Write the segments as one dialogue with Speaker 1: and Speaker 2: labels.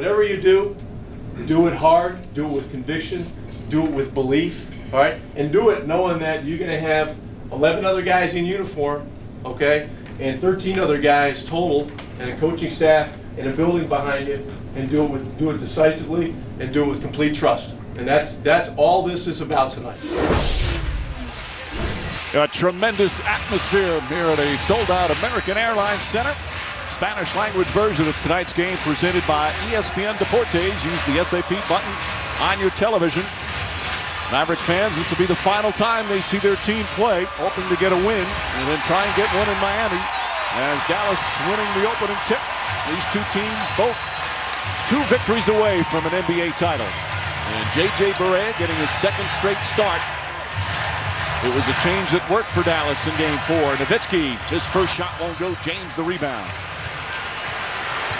Speaker 1: whatever you do it hard, do it with conviction, do it with belief, all right? And do it knowing that you're going to have 11 other guys in uniform, okay, and 13 other guys total, and a coaching staff and a building behind you, and do it decisively and do it with complete trust. And that's all this is about tonight.
Speaker 2: A tremendous atmosphere here at a sold-out American Airlines Center. Spanish language version of tonight's game presented by ESPN Deportes. Use the SAP button on your television. Maverick fans, this will be the final time they see their team play, hoping to get a win and then try and get one in Miami. As Dallas winning the opening tip, these two teams both 2 victories away from an NBA title. And J.J. Barea getting his second straight start. It was a change that worked for Dallas in game 4. Nowitzki, his first shot won't go. James the rebound.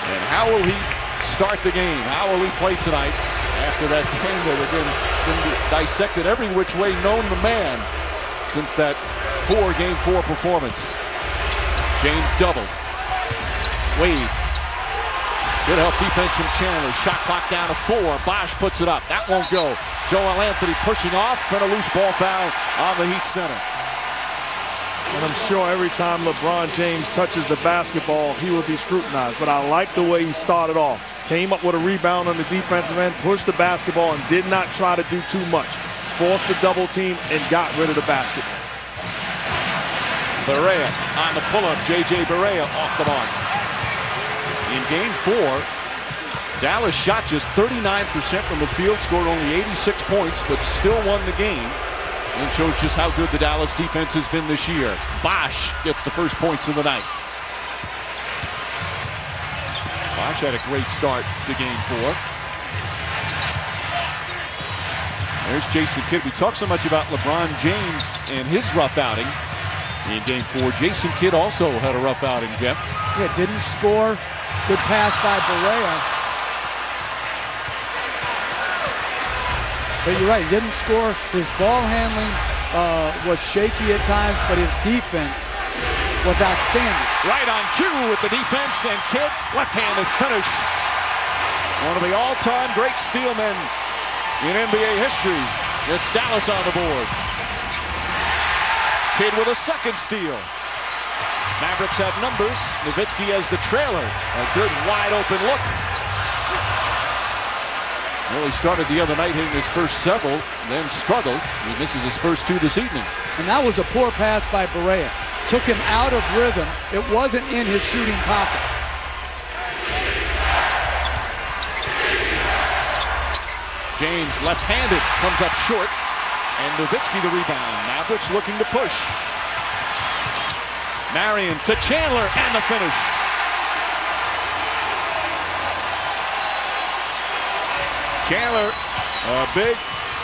Speaker 2: And how will he start the game? How will he play tonight after that game that had been dissected every which way known to man since that poor game 4 performance? James doubled. Wade. Good help defense from Chandler. Shot clock down to 4. Bosh puts it up. That won't go. Joel Anthony pushing off and a loose ball foul on the Heat center.
Speaker 3: And I'm sure every time LeBron James touches the basketball, he will be scrutinized. But I like the way he started off. Came up with a rebound on the defensive end, pushed the basketball, and did not try to do too much. Forced the double team and got rid of the basketball.
Speaker 2: Barea on the pull-up. J.J. Barea off the mark. In game 4, Dallas shot just 39% from the field, scored only 86 points, but still won the game. And shows just how good the Dallas defense has been this year. Bosh gets the first points of the night. Bosh had a great start to game 4. There's Jason Kidd. We talk so much about LeBron James and his rough outing in game 4. Jason Kidd also had a rough outing, Jeff.
Speaker 4: Yeah, didn't score. Good pass by Barea. But you're right, he didn't score. His ball handling was shaky at times, but his defense was outstanding.
Speaker 2: Right on cue with the defense, and Kidd, left-handed finish. One of the all-time great steelmen in NBA history. It's Dallas on the board. Kidd with a second steal. Mavericks have numbers. Nowitzki has the trailer. A good wide-open look. Well, he started the other night hitting his first several, then struggled. He misses his first 2 this evening.
Speaker 4: And that was a poor pass by Barea. Took him out of rhythm. It wasn't in his shooting pocket.
Speaker 2: James left-handed comes up short, and Nowitzki the rebound. Mavericks looking to push. Marion to Chandler and the finish. Chandler, a big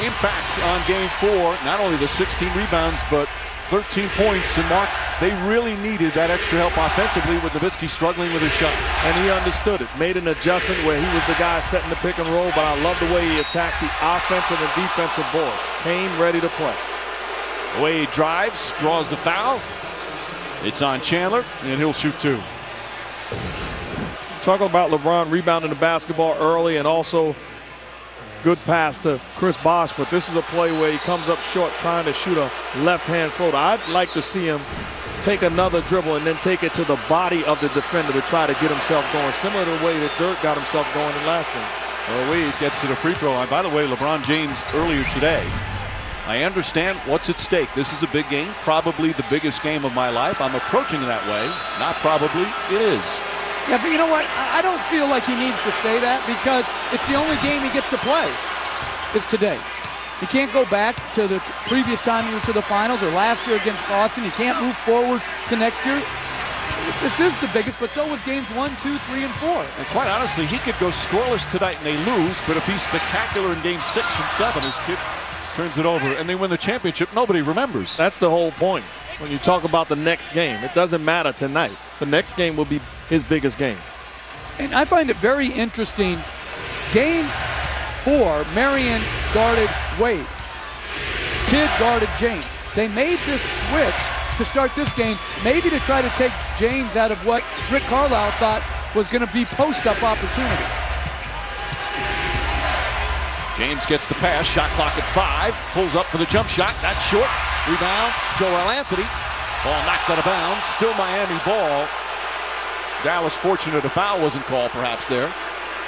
Speaker 2: impact on game 4. Not only the 16 rebounds, but 13 points. And Mark, they really needed that extra help offensively with Nowitzki struggling with his shot.
Speaker 3: And he understood it. Made an adjustment where he was the guy setting the pick and roll, but I love the way he attacked the offensive and defensive boards. Came ready to play.
Speaker 2: Wade drives, draws the foul. It's on Chandler, and he'll shoot 2.
Speaker 3: Talk about LeBron rebounding the basketball early and also good pass to Chris Bosh, but this is a play where he comes up short trying to shoot a left-hand floater. I'd like to see him take another dribble and then take it to the body of the defender to try to get himself going, similar to the way that Dirk got himself going in last game.
Speaker 2: Well, Wade gets to the free throw line. By the way, LeBron James earlier today, I understand what's at stake. This is a big game, probably the biggest game of my life. I'm approaching it that way. Not probably, it is.
Speaker 4: Yeah, but you know what? I don't feel like he needs to say that because it's the only game he gets to play. It's today. He can't go back to the previous time he was to the finals or last year against Boston. He can't move forward to next year. This is the biggest, but so was games 1, 2, 3, and 4.
Speaker 2: And quite honestly, he could go scoreless tonight and they lose, but if he's spectacular in games 6 and 7, his kid turns it over and they win the championship, nobody remembers.
Speaker 3: That's the whole point. When you talk about the next game, it doesn't matter tonight. The next game will be his biggest game.
Speaker 4: And I find it very interesting. Game 4, Marion guarded Wade. Kidd guarded James. They made this switch to start this game, maybe to try to take James out of what Rick Carlisle thought was going to be post-up opportunities.
Speaker 2: James gets the pass, shot clock at 5, pulls up for the jump shot, that's short, rebound, Joel Anthony, ball knocked out of bounds, still Miami ball. Dallas fortunate a foul wasn't called perhaps there.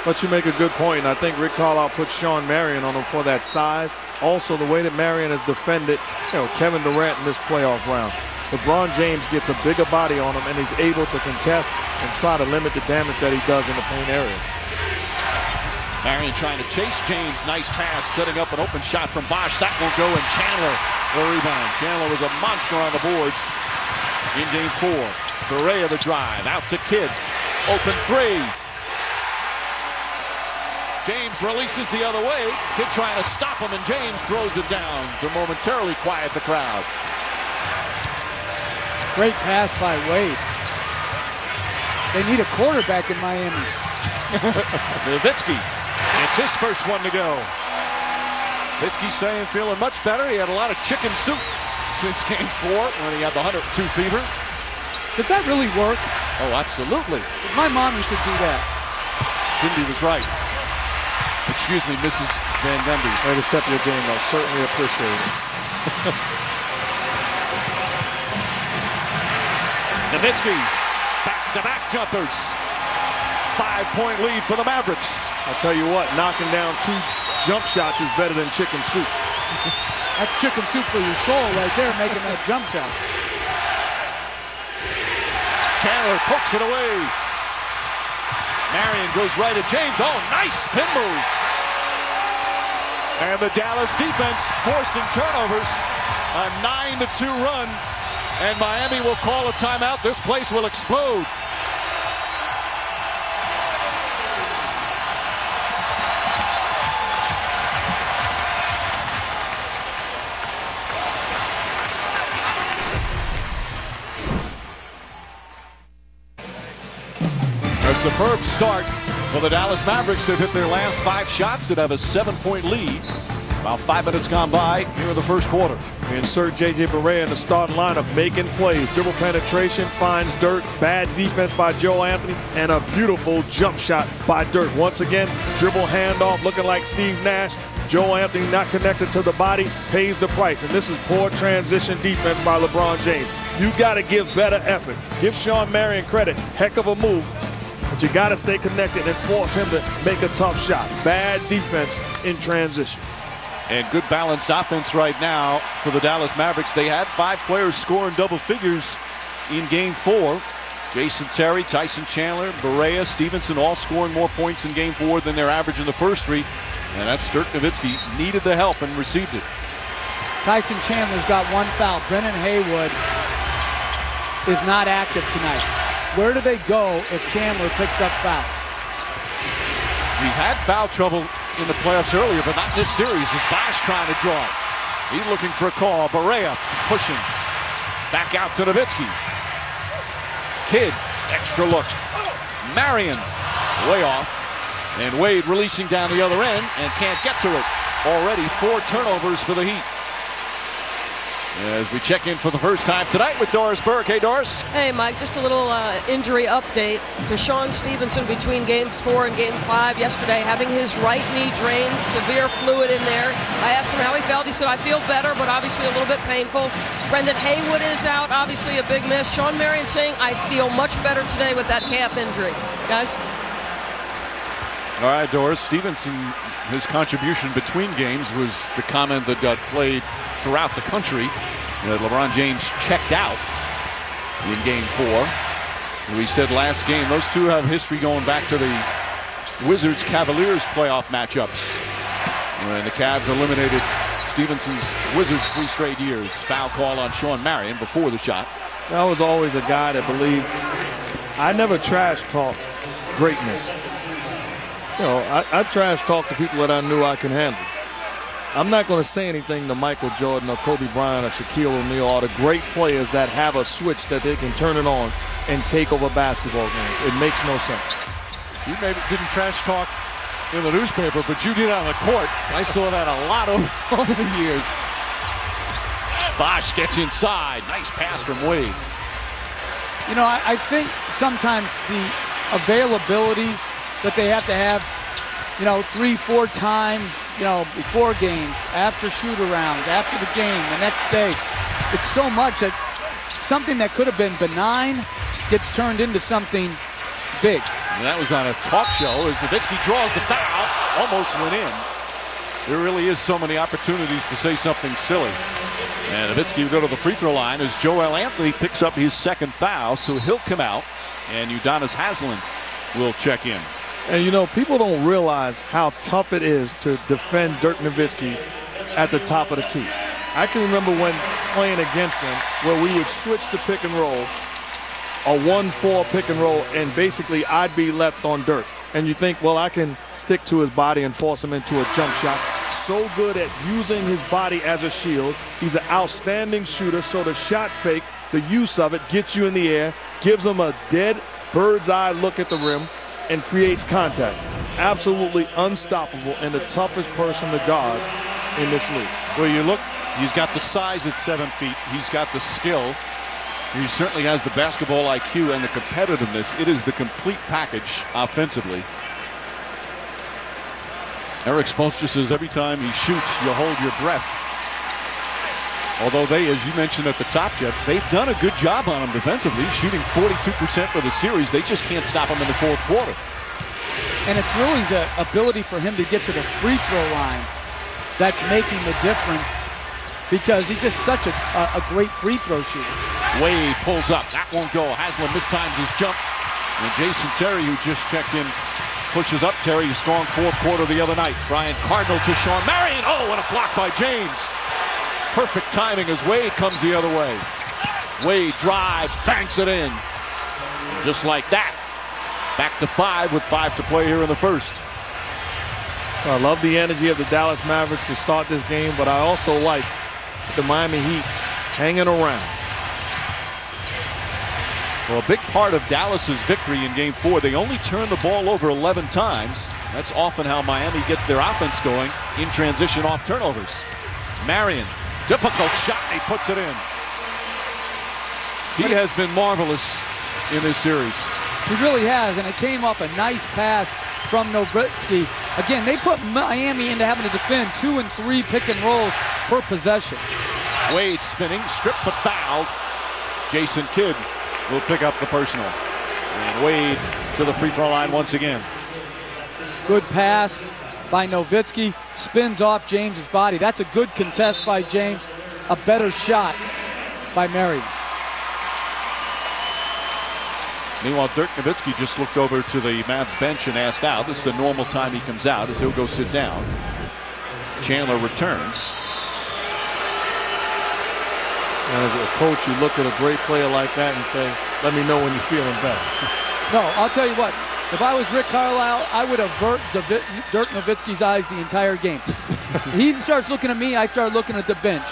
Speaker 3: But you make a good point, and I think Rick Carlisle put Sean Marion on him for that size. Also, the way that Marion has defended, Kevin Durant in this playoff round. LeBron James gets a bigger body on him, and he's able to contest and try to limit the damage that he does in the paint area.
Speaker 2: Marion trying to chase James. Nice pass, setting up an open shot from Bosch. That won't go, and Chandler the rebound. Chandler was a monster on the boards in game 4. Barea the drive, out to Kidd. Open 3. James releases the other way. Kidd trying to stop him, and James throws it down to momentarily quiet the crowd.
Speaker 4: Great pass by Wade. They need a quarterback in Miami.
Speaker 2: Nowitzki, it's his first one to go. Nowitzki saying feeling much better. He had a lot of chicken soup since game 4 when he had the 102 fever.
Speaker 4: Does that really work?
Speaker 2: Oh, absolutely.
Speaker 4: My mom used to do that.
Speaker 2: Cindy was right. Excuse me, Mrs. Van Gundy.
Speaker 3: Way to step your game up. Certainly appreciate it.
Speaker 2: Nowitzki, back-to-back jumpers. 5-point lead for the Mavericks.
Speaker 3: I'll tell you what, knocking down 2 jump shots is better than chicken soup.
Speaker 4: That's chicken soup for your soul right there, making that jump shot.
Speaker 2: Chandler pokes it away. Marion goes right at James. Oh, nice spin move. And the Dallas defense forcing turnovers. A 9-2 run. And Miami will call a timeout. This place will explode. A superb start for the Dallas Mavericks. They've hit their last 5 shots and have a 7-point lead. About 5 minutes gone by here in the first quarter.
Speaker 3: We insert J.J. Barea in the starting lineup, making plays. Dribble penetration, finds Dirk. Bad defense by Joel Anthony, and a beautiful jump shot by Dirk. Once again, dribble handoff, looking like Steve Nash. Joel Anthony not connected to the body, pays the price. And this is poor transition defense by LeBron James. You got to give better effort. Give Sean Marion credit. Heck of a move. But you got to stay connected and force him to make a tough shot. Bad defense in transition.
Speaker 2: And good balanced offense right now for the Dallas Mavericks. They had 5 players scoring double figures in game 4. Jason Terry, Tyson Chandler, Barea, Stevenson all scoring more points in game 4 than their average in the first 3. And that's Dirk Nowitzki. Needed the help and received it.
Speaker 4: Tyson Chandler's got 1 foul. Brennan Haywood is not active tonight. Where do they go if Chandler picks up fouls?
Speaker 2: We've had foul trouble in the playoffs earlier, but not in this series. As Bosch trying to draw it. He's looking for a call. Barea pushing. Back out to Nowitzki. Kidd, extra look. Marion, way off. And Wade releasing down the other end and can't get to it. Already 4 turnovers for the Heat. As we check in for the first time tonight with Doris Burke. Hey, Doris.
Speaker 5: Hey, Mike, just a little injury update to Sean Stevenson between games 4 and game 5 yesterday, having his right knee drained, severe fluid in there. I asked him how he felt. He said, I feel better, but obviously a little bit painful. Brendan Haywood is out, obviously a big miss. Sean Marion saying, I feel much better today with that calf injury. Guys?
Speaker 2: All right, Doris. Stevenson, his contribution between games was the comment that got played throughout the country that LeBron James checked out in game 4. We said last game, those two have history going back to the Wizards-Cavaliers playoff matchups when the Cavs eliminated Stevenson's Wizards 3 straight years. Foul call on Sean Marion before the shot.
Speaker 3: I was always a guy that believed I never trash talk greatness. You know, I trash talk to people that I knew I can handle. I'm not going to say anything to Michael Jordan or Kobe Bryant or Shaquille O'Neal or the great players that have a switch that they can turn it on and take over basketball games. It makes no sense.
Speaker 2: You maybe didn't trash talk in the newspaper, but you did on the court. I saw that a lot over the years. Bosch gets inside. Nice pass from Wade.
Speaker 4: You know, I think sometimes the availabilities that they have to have, you know, 3-4 times before games, after shoot-arounds, after the game, the next day. It's so much that something that could have been benign gets turned into something big.
Speaker 2: And that was on a talk show as Nowitzki draws the foul. Almost went in. There really is so many opportunities to say something silly. And Nowitzki will go to the free throw line as Joel Anthony picks up his second foul, so he'll come out, and Udonis Haslem will check in.
Speaker 3: And people don't realize how tough it is to defend Dirk Nowitzki at the top of the key. I can remember when playing against him where we would switch the pick and roll, a 1-4 pick and roll, and basically I'd be left on Dirk. And you think, well, I can stick to his body and force him into a jump shot. So good at using his body as a shield. He's an outstanding shooter, so the shot fake, the use of it, gets you in the air, gives him a dead bird's eye look at the rim, and creates contact. Absolutely unstoppable and the toughest person to guard in this league.
Speaker 2: Well, you look, he's got the size at 7 feet. He's got the skill. He certainly has the basketball IQ and the competitiveness. It is the complete package offensively. Eric Spoelstra says every time he shoots, you hold your breath. Although they, as you mentioned at the top, Jeff, they've done a good job on him defensively, shooting 42% for the series. They just can't stop him in the fourth quarter.
Speaker 4: And it's really the ability for him to get to the free throw line that's making the difference, because he's just such a great free throw shooter.
Speaker 2: Wade pulls up. That won't go. Haslem mistimes his jump. And Jason Terry, who just checked in, pushes up. Terry, a strong fourth quarter the other night. Brian Cardinal to Sean Marion. Oh, and a block by James. Perfect timing as Wade comes the other way. Wade drives, banks it in. Just like that. Back to 5 with 5 to play here in the first.
Speaker 3: I love the energy of the Dallas Mavericks to start this game, but I also like the Miami Heat hanging around.
Speaker 2: Well, a big part of Dallas's victory in Game 4, they only turned the ball over 11 times. That's often how Miami gets their offense going in transition off turnovers. Marion, difficult shot, he puts it in. He has been marvelous in this series.
Speaker 4: He really has, and it came off a nice pass from Nowitzki. Again, they put Miami into having to defend 2 and 3 pick and rolls per possession.
Speaker 2: Wade spinning, stripped but fouled. Jason Kidd will pick up the personal. And Wade to the free throw line once again.
Speaker 4: Good pass by Nowitzki, spins off James's body. That's a good contest by James. A better shot by Marion.
Speaker 2: Meanwhile, Dirk Nowitzki just looked over to the Mavs bench and asked out. This is the normal time he comes out, as he'll go sit down. Chandler returns.
Speaker 3: And as a coach, you look at a great player like that and say, let me know when you're feeling better.
Speaker 4: No, I'll tell you what. If I was Rick Carlisle, I would avert Dirk Nowitzki's eyes the entire game. He starts looking at me, I start looking at the bench.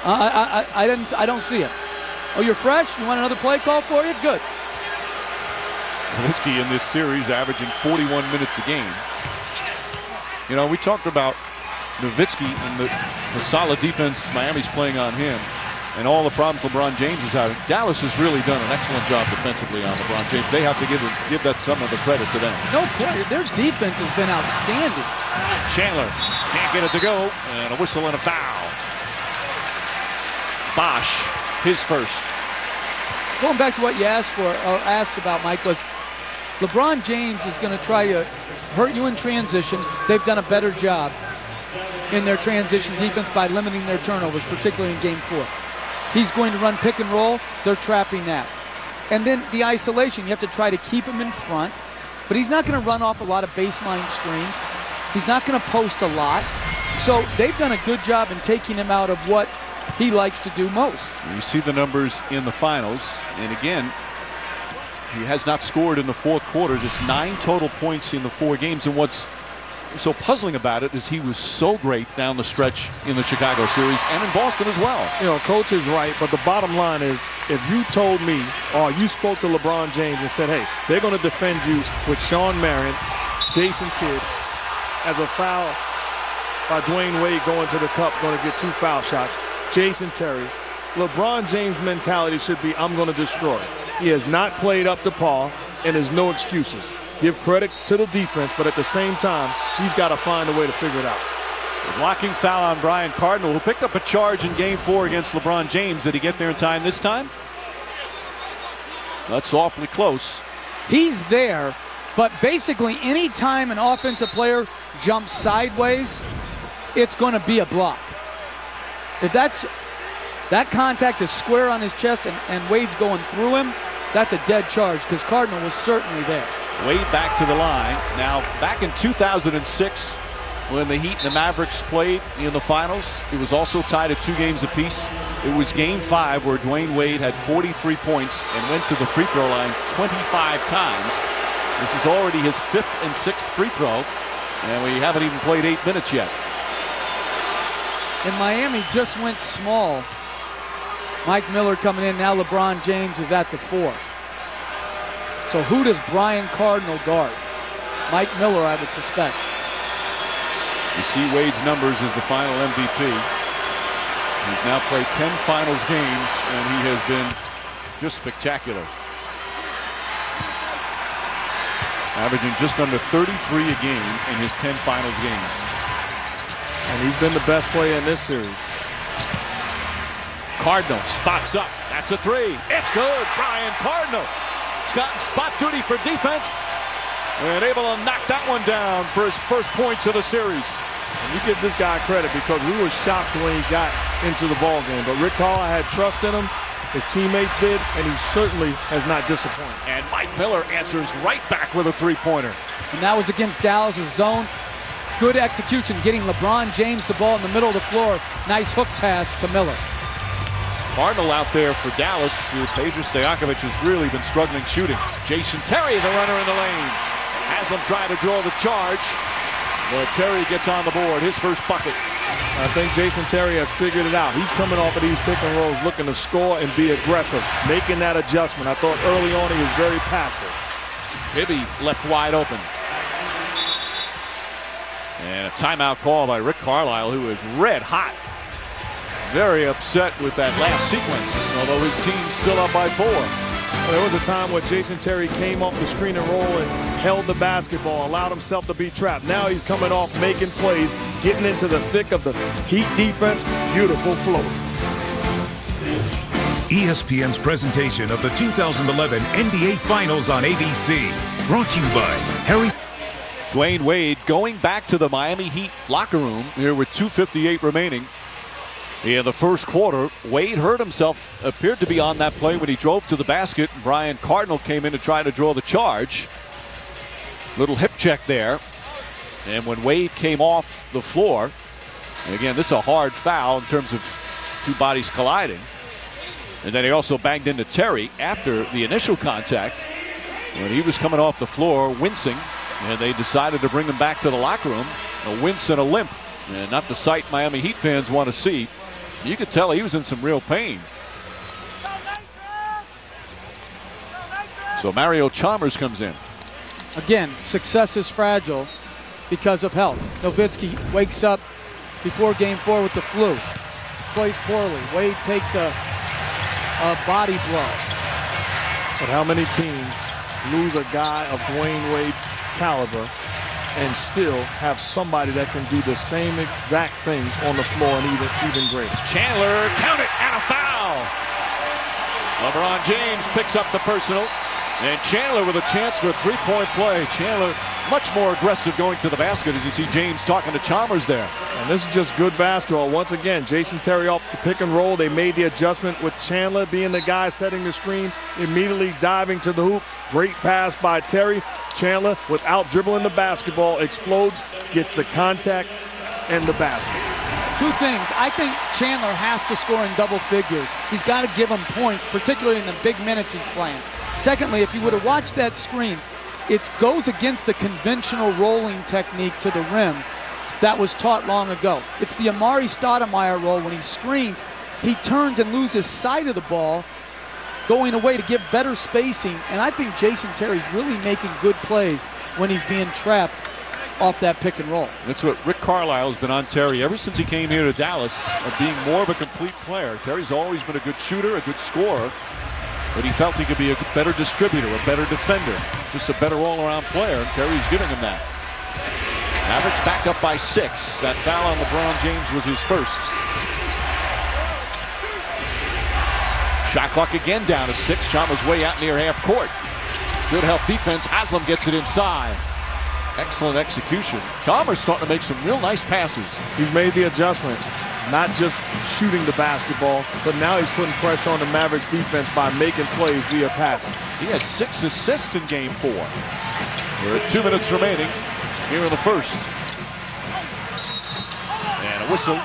Speaker 4: I don't see it. Oh, you're fresh? You want another play call for you? Good.
Speaker 2: Nowitzki in this series averaging 41 minutes a game. You know, we talked about Nowitzki and the solid defense Miami's playing on him and all the problems LeBron James is having. Dallas has really done an excellent job defensively on LeBron James. They have to give that some of the credit to them.
Speaker 4: No question. Their defense has been outstanding.
Speaker 2: Chandler can't get it to go, and a whistle and a foul. Bosh, his first.
Speaker 4: Going back to what you asked about, Mike, was LeBron James is going to try to hurt you in transition. They've done a better job in their transition defense by limiting their turnovers, particularly in Game 4. He's going to run pick and roll. They're trapping that. And then the isolation, you have to try to keep him in front, but he's not going to run off a lot of baseline screens. He's not going to post a lot. So they've done a good job in taking him out of what he likes to do most.
Speaker 2: You see the numbers in the finals, and again, he has not scored in the fourth quarter. Just 9 total points in the 4 games, and what's so puzzling about it is he was so great down the stretch in the Chicago series and in Boston as well.
Speaker 3: You know, coach is right, but the bottom line is, if you told me or you spoke to LeBron James and said, hey, they're going to defend you with Sean Marion, Jason Kidd, as a foul by Dwayne Wade going to the cup, going to get 2 foul shots, Jason Terry, LeBron James' mentality should be, I'm going to destroy. He has not played up to par, and there's no excuses. Give credit to the defense, but at the same time, he's got to find a way to figure it out.
Speaker 2: Blocking foul on Brian Cardinal, who picked up a charge in Game 4 against LeBron James. Did he get there in time this time? That's awfully close.
Speaker 4: He's there, but basically any time an offensive player jumps sideways, it's going to be a block. If that contact is square on his chest and Wade's going through him, that's a dead charge because Cardinal was certainly there.
Speaker 2: Wade back to the line. Now, back in 2006, when the Heat and the Mavericks played in the finals, it was also tied at 2 games apiece. It was Game 5 where Dwayne Wade had 43 points and went to the free throw line 25 times. This is already his 5th and 6th free throw, and we haven't even played 8 minutes yet.
Speaker 4: And Miami just went small. Mike Miller coming in. Now LeBron James is at the 4. So who does Brian Cardinal guard? Mike Miller, I would suspect.
Speaker 2: You see Wade's numbers as the final MVP. He's now played 10 finals games, and he has been just spectacular. Averaging just under 33 a game in his 10 finals games.
Speaker 3: And he's been the best player in this series.
Speaker 2: Cardinal spots up. That's a 3. It's good. Brian Cardinal. He's gotten spot duty for defense and able to knock that one down for his first points of the series.
Speaker 3: And you give this guy credit because we were shocked when he got into the ball game. But Rick Carlisle had trust in him. His teammates did, and he certainly has not disappointed.
Speaker 2: And Mike Miller answers right back with a 3-pointer.
Speaker 4: And that was against Dallas' zone. Good execution, getting LeBron James the ball in the middle of the floor. Nice hook pass to Miller.
Speaker 2: Cardinal out there for Dallas. Peja Stojakovic has really been struggling shooting. Jason Terry, the runner in the lane. Haslam trying to draw the charge, but Terry gets on the board. His first bucket.
Speaker 3: I think Jason Terry has figured it out. He's coming off of these pick and rolls looking to score and be aggressive, making that adjustment. I thought early on he was very passive.
Speaker 2: Bibby left wide open. And a timeout call by Rick Carlisle, who is red hot. Very upset with that last sequence, although his team's still up by 4.
Speaker 3: Well, there was a time where Jason Terry came off the screen and roll and held the basketball, allowed himself to be trapped. Now he's coming off making plays, getting into the thick of the Heat defense. Beautiful flow.
Speaker 6: ESPN's presentation of the 2011 NBA Finals on ABC. Brought to you by Harry.
Speaker 2: Dwayne Wade going back to the Miami Heat locker room here with 2:58 remaining. In the first quarter, Wade hurt himself, appeared to be on that play when he drove to the basket. Brian Cardinal came in to try to draw the charge. Little hip check there. And when Wade came off the floor, and again, this is a hard foul in terms of 2 bodies colliding. And then he also banged into Terry after the initial contact when he was coming off the floor wincing, and they decided to bring him back to the locker room. A wince and a limp, and not the sight Miami Heat fans want to see. You could tell he was in some real pain. So Mario Chalmers comes in.
Speaker 4: Again, success is fragile because of health. Nowitzki wakes up before Game 4 with the flu. Plays poorly. Wade takes a body blow.
Speaker 3: But how many teams lose a guy of Dwayne Wade's caliber and still have somebody that can do the same exact things on the floor and even greater?
Speaker 2: Chandler, count it, and a foul. LeBron James picks up the personal, and Chandler with a chance for a 3-point play. Chandler much more aggressive going to the basket as you see James talking to Chalmers there.
Speaker 3: And this is just good basketball. Once again, Jason Terry off the pick and roll. They made the adjustment with Chandler being the guy setting the screen, immediately diving to the hoop. Great pass by Terry. Chandler, without dribbling the basketball, explodes, gets the contact and the basket.
Speaker 4: 2 things. I think Chandler has to score in double figures. He's got to give him points, particularly in the big minutes he's playing. Secondly, if you would have watched that screen, it goes against the conventional rolling technique to the rim that was taught long ago. It's the Amari Stoudemire roll. When he screens, he turns and loses sight of the ball, going away to give better spacing. And I think Jason Terry's really making good plays when he's being trapped off that pick and roll.
Speaker 2: That's what Rick Carlisle has been on Terry ever since he came here to Dallas, of being more of a complete player. Terry's always been a good shooter, a good scorer, but he felt he could be a better distributor, a better defender. just a better all-around player, and Terry's giving him that. Mavericks back up by 6. That foul on LeBron James was his first. Shot clock again down to 6. Chalmers way out near half court. Good help defense. Haslam gets it inside. Excellent execution. Chalmers starting to make some real nice passes.
Speaker 3: He's made the adjustment. Not just shooting the basketball, but now he's putting pressure on the Mavericks defense by making plays via pass.
Speaker 2: He had 6 assists in game 4. We're at 2 minutes remaining here in the first. And a whistle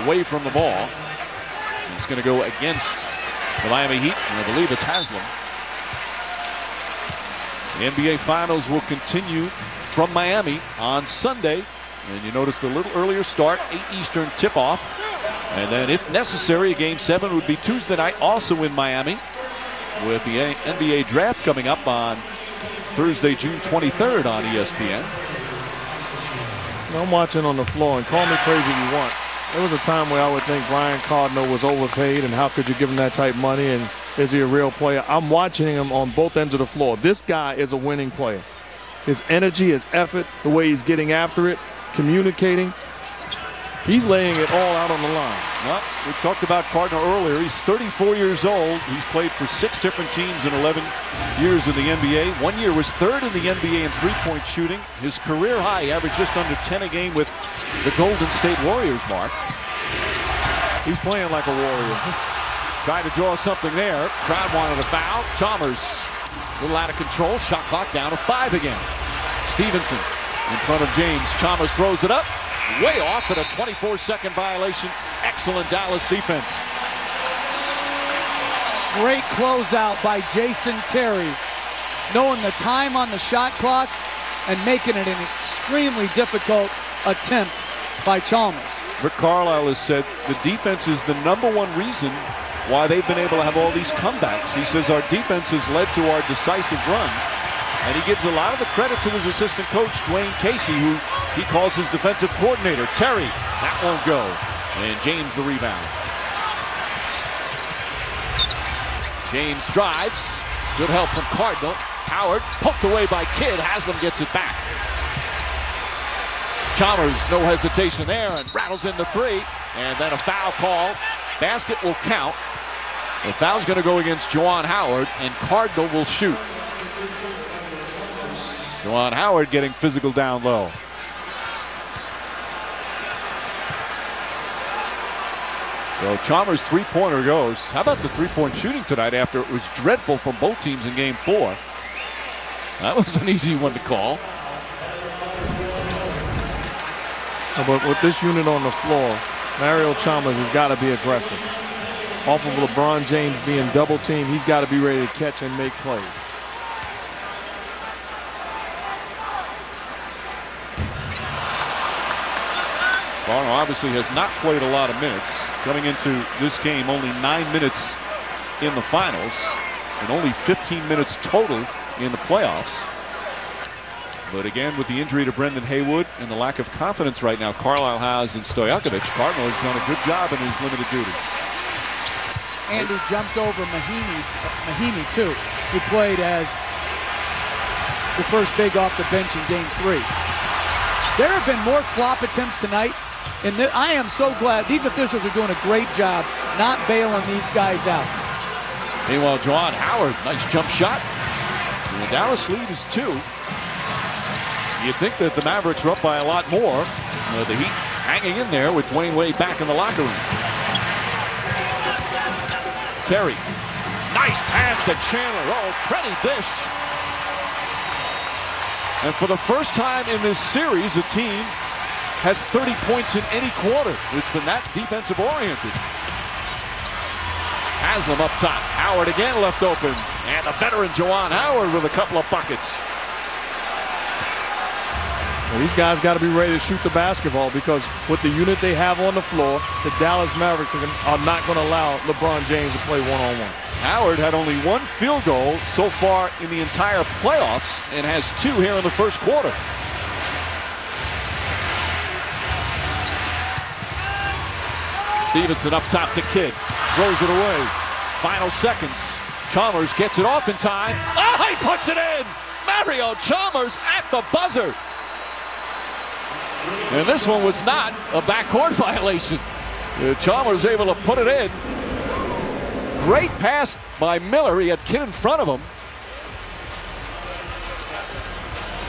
Speaker 2: away from the ball. It's going to go against the Miami Heat, and I believe it's Haslam. The NBA Finals will continue from Miami on Sunday. And you noticed a little earlier start, 8 Eastern tip-off. And then, if necessary, Game 7 would be Tuesday night, also in Miami, with the NBA Draft coming up on Thursday, June 23rd on ESPN.
Speaker 3: I'm watching on the floor, and call me crazy if you want. There was a time where I would think Brian Cardinal was overpaid, and how could you give him that type of money, and is he a real player? I'm watching him on both ends of the floor. This guy is a winning player. His energy, his effort, the way he's getting after it, communicating, he's laying it all out on the line.
Speaker 2: Well, we talked about Cardinal earlier. He's 34 years old. He's played for 6 different teams in 11 years in the NBA. 1 year was 3rd in the NBA in three-point shooting. His career high averaged just under 10 a game with the Golden State Warriors, Mark.
Speaker 3: He's playing like a Warrior.
Speaker 2: Trying to draw something there. Crowd wanted a foul. Chalmers a little out of control. Shot clock down to 5 again. Stevenson in front of James. Chalmers throws it up. Way off at a 24-second violation. Excellent Dallas defense.
Speaker 4: Great closeout by Jason Terry. Knowing the time on the shot clock and making it an extremely difficult attempt by Chalmers.
Speaker 2: Rick Carlisle has said the defense is the #1 reason why they've been able to have all these comebacks. He says our defense has led to our decisive runs. And he gives a lot of the credit to his assistant coach, Dwayne Casey, who he calls his defensive coordinator. Terry, that won't go. And James the rebound. James drives. Good help from Cardinal. Howard poked away by Kidd. Haslam gets it back. Chalmers, no hesitation there, and rattles in the 3. And then a foul call. Basket will count. The foul's going to go against Juwan Howard, and Cardinal will shoot. Juwan Howard getting physical down low. So Chalmers' three-pointer goes. How about the three-point shooting tonight after it was dreadful from both teams in game 4? That was an easy one to call.
Speaker 3: But with this unit on the floor, Mario Chalmers has got to be aggressive. Off of LeBron James being double-teamed, he's got to be ready to catch and make plays.
Speaker 2: Cardinal obviously has not played a lot of minutes. Coming into this game, only 9 minutes in the finals and only 15 minutes total in the playoffs. But again, with the injury to Brendan Haywood and the lack of confidence right now Carlisle has in Stojakovic, Cardinal has done a good job in his limited duty.
Speaker 4: And he jumped over Mahimi too, who played as the first big off the bench in game 3. There have been more flop attempts tonight. And I am so glad these officials are doing a great job not bailing these guys out.
Speaker 2: Meanwhile, Juwan Howard, nice jump shot. And the Dallas lead is 2. You'd think that the Mavericks are up by a lot more. The Heat hanging in there with Dwayne Wade back in the locker room. Terry, nice pass to Chandler. Oh, pretty dish. And for the first time in this series, a team has 30 points in any quarter. It's been that defensive oriented. Haslam up top. Howard again left open. And the veteran Juwan Howard with a couple of buckets.
Speaker 3: Well, these guys got to be ready to shoot the basketball because with the unit they have on the floor, the Dallas Mavericks are not going to allow LeBron James to play one-on-one.
Speaker 2: Howard had only 1 field goal so far in the entire playoffs and has 2 here in the first quarter. Stevenson up top to Kidd. Throws it away. Final seconds. Chalmers gets it off in time. Oh, he puts it in! Mario Chalmers at the buzzer. And this one was not a backcourt violation. Chalmers able to put it in. Great pass by Miller. He had kid in front of him.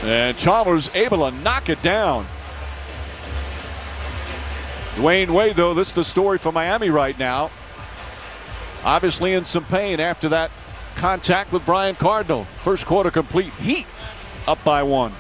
Speaker 2: And Chalmers able to knock it down. Dwayne Wade, though, this is the story for Miami right now. Obviously in some pain after that contact with Brian Cardinal. First quarter complete. Heat up by 1.